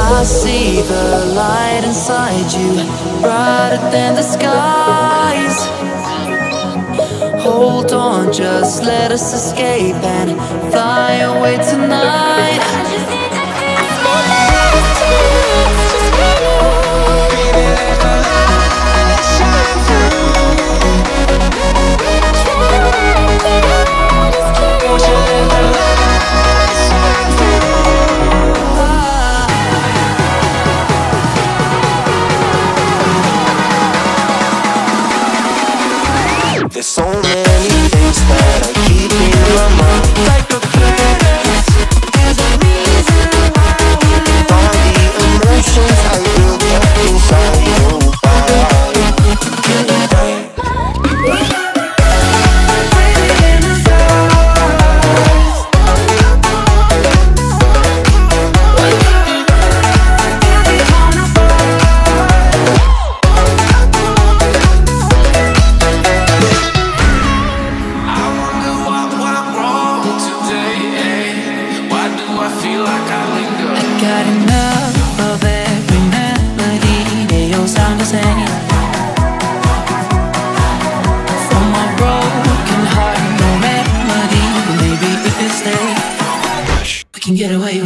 I see the light inside you, brighter than the skies. Hold on, just let us escape and fly away tonight. There's so many things that I keep in my mind, like a past. There's a reason why all the emotions I built up inside you. Got enough of every melody, they all sound the same. From my broken heart, no remedy. Maybe if you stay, we can get away with